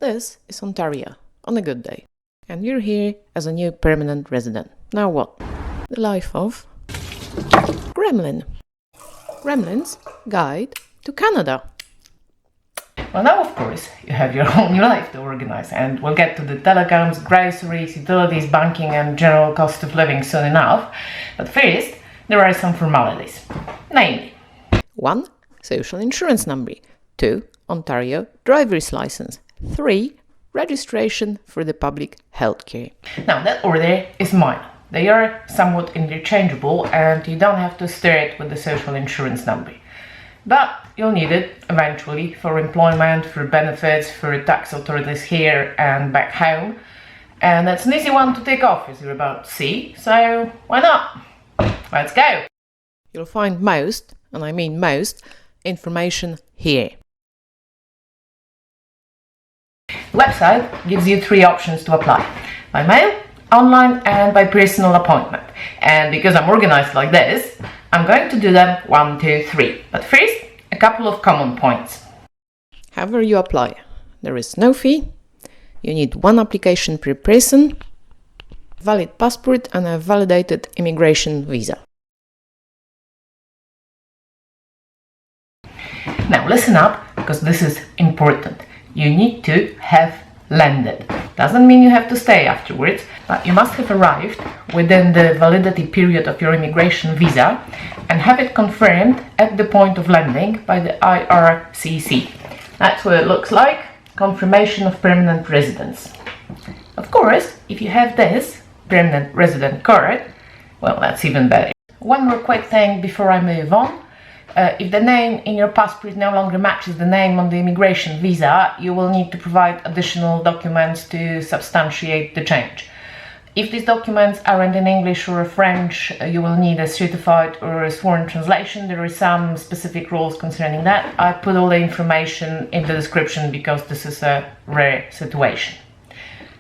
This is Ontario, on a good day. And you're here as a new permanent resident. Now what? The life of Gremlin. Gremlin's Guide to Canada. Well, now, of course, you have your whole new life to organize, and we'll get to the telecoms, groceries, utilities, banking, and general cost of living soon enough. But first, there are some formalities. Namely, 1. Social insurance number. 2. Ontario driver's license. 3. Registration for the public health care. now that order is mine. They are somewhat interchangeable, and you don't have to start with the social insurance number. But you'll need it eventually for employment, for benefits, for tax authorities here and back home. And that's an easy one to take off, as you're about to see, so why not? Let's go! You'll find most, and I mean most, information here. The website gives you 3 options to apply: by mail, online, and by personal appointment. And because I'm organized like this, I'm going to do them 1, 2, 3. But first, a couple of common points. However you apply, there is no fee. You need 1 application per person, valid passport, and a validated immigration visa. Now listen up, because this is important. You need to have landed. Doesn't mean you have to stay afterwards, but you must have arrived within the validity period of your immigration visa and have it confirmed at the point of landing by the IRCC. That's what it looks like: confirmation of permanent residence. Of course, if you have this permanent resident card, well, that's even better. One more quick thing before I move on. If the name in your passport no longer matches the name on the immigration visa, you will need to provide additional documents to substantiate the change. If these documents aren't in English or French, you will need a certified or a sworn translation. There are some specific rules concerning that. I put all the information in the description because this is a rare situation.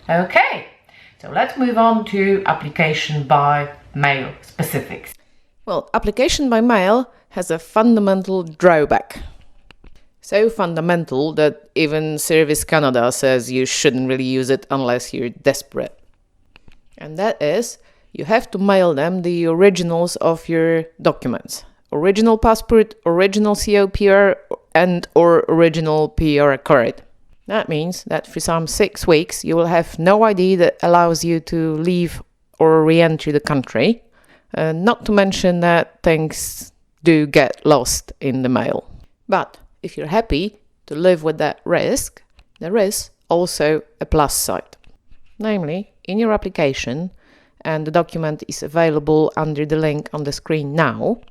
Okay, so let's move on to application by mail specifics. Well, application by mail has a fundamental drawback. So fundamental that even Service Canada says you shouldn't really use it unless you're desperate. And that is, you have to mail them the originals of your documents. Original passport, original COPR, and or original PR card. That means that for some 6 weeks you will have no ID that allows you to leave or re-enter the country. Not to mention that things do get lost in the mail. But if you're happy to live with that risk, there is also a plus side. Namely, in your application, and the document is available under the link on the screen now,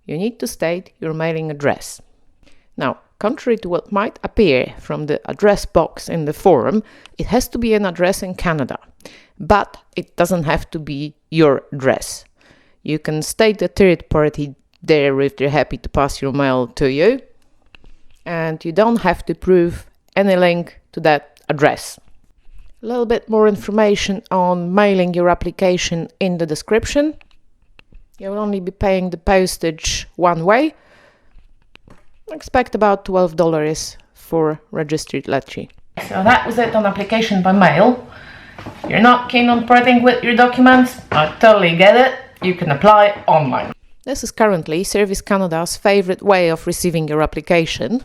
you need to state your mailing address. Now, contrary to what might appear from the address box in the form, it has to be an address in Canada, but it doesn't have to be your address. You can state a third party there if they're happy to pass your mail to you, and you don't have to prove any link to that address. A little bit more information on mailing your application in the description. You'll only be paying the postage one way. Expect about $12 for registered letter. So that was it on application by mail. You're not keen on parting with your documents? I totally get it. You can apply online. This is currently Service Canada's favorite way of receiving your application,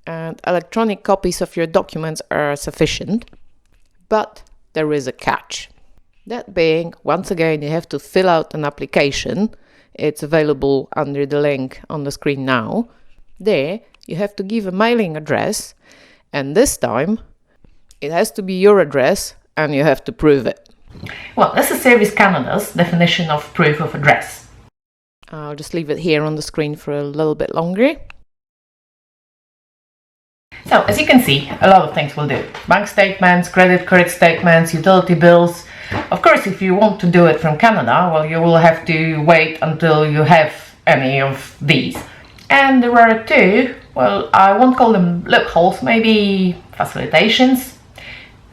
and electronic copies of your documents are sufficient. But there is a catch. That being, once again, you have to fill out an application. It's available under the link on the screen now. There, you have to give a mailing address, and this time it has to be your address and you have to prove it. Well, this is Service Canada's definition of proof of address. I'll just leave it here on the screen for a little bit longer. So, as you can see, a lot of things will do. Bank statements, credit card statements, utility bills. Of course, if you want to do it from Canada, well, you will have to wait until you have any of these. And there are 2, well, I won't call them loopholes, maybe facilitations.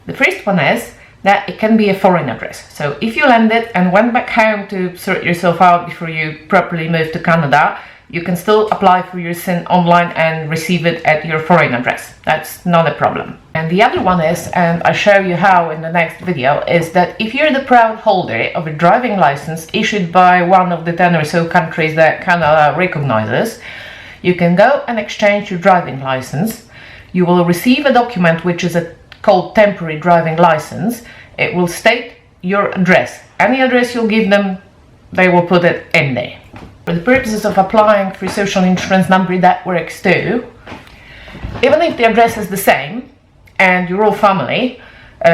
The first one is that it can be a foreign address. So if you landed and went back home to sort yourself out before you properly moved to Canada, you can still apply for your SIN online and receive it at your foreign address. That's not a problem. And the other one is, and I show you how in the next video, is that if you're the proud holder of a driving license issued by one of the 10 or so countries that Canada recognizes, you can go and exchange your driving license. You will receive a document which is called temporary driving license. It will state your address. Any address you'll give them, they will put it in there. For the purposes of applying for social insurance number, that works too. Even if the address is the same and you're all family,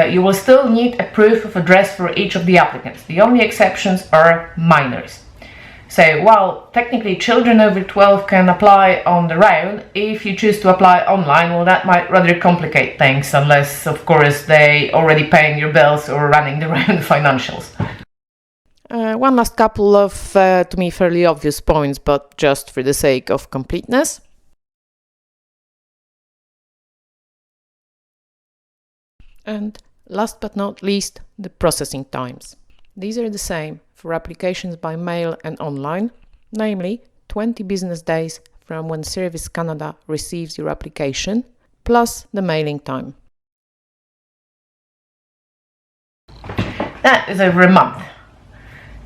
you will still need a proof of address for each of the applicants. The only exceptions are minors. So while technically children over 12 can apply on their own, if you choose to apply online, well, that might rather complicate things, unless of course they already paying your bills or running their own financials. One last couple of, to me, fairly obvious points, but just for the sake of completeness. And last but not least, the processing times. These are the same for applications by mail and online, namely 20 business days from when Service Canada receives your application, plus the mailing time. That is over a month.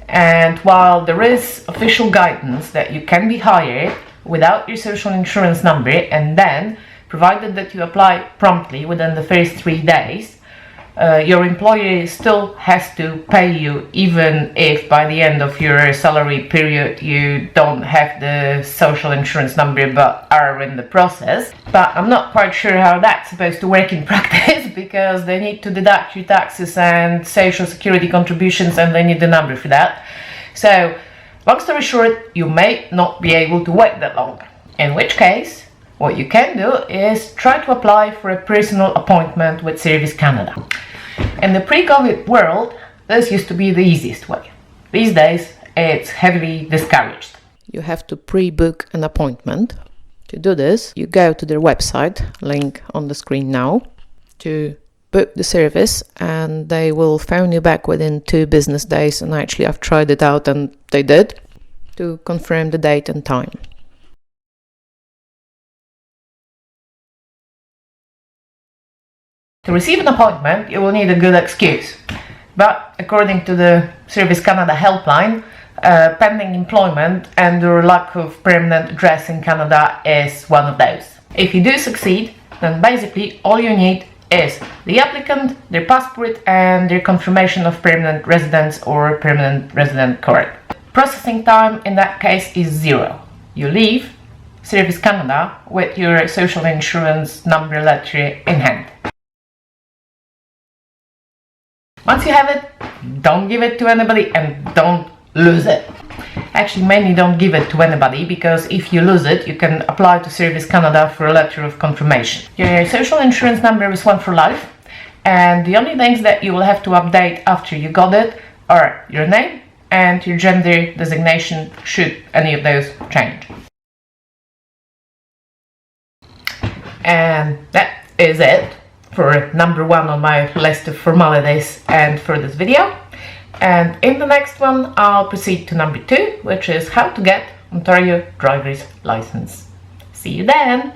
And while there is official guidance that you can be hired without your social insurance number, and then, provided that you apply promptly within the first 3 days, your employer still has to pay you, even if by the end of your salary period you don't have the social insurance number but are in the process. But I'm not quite sure how that's supposed to work in practice, because they need to deduct your taxes and social security contributions, and they need the number for that. So, long story short, you may not be able to wait that long. In which case, what you can do is try to apply for a personal appointment with Service Canada. In the pre-COVID world, this used to be the easiest way. These days, it's heavily discouraged. You have to pre-book an appointment. To do this, you go to their website, link on the screen now, to book the service, and they will phone you back within 2 business days, and actually I've tried it out and they did, to confirm the date and time. To receive an appointment, you will need a good excuse. But according to the Service Canada helpline, pending employment and or lack of permanent address in Canada is one of those. If you do succeed, then basically all you need is the applicant, their passport, and their confirmation of permanent residence or permanent resident card. Processing time in that case is 0. You leave Service Canada with your social insurance number letter in hand. Once you have it, don't give it to anybody and don't lose it. Actually, mainly don't give it to anybody, because if you lose it, you can apply to Service Canada for a letter of confirmation. Your social insurance number is one for life, and the only things that you will have to update after you got it are your name and your gender designation, should any of those change. And that is it for number 1 on my list of formalities and for this video. And in the next one I'll proceed to number 2, which is how to get Ontario driver's license. See you then!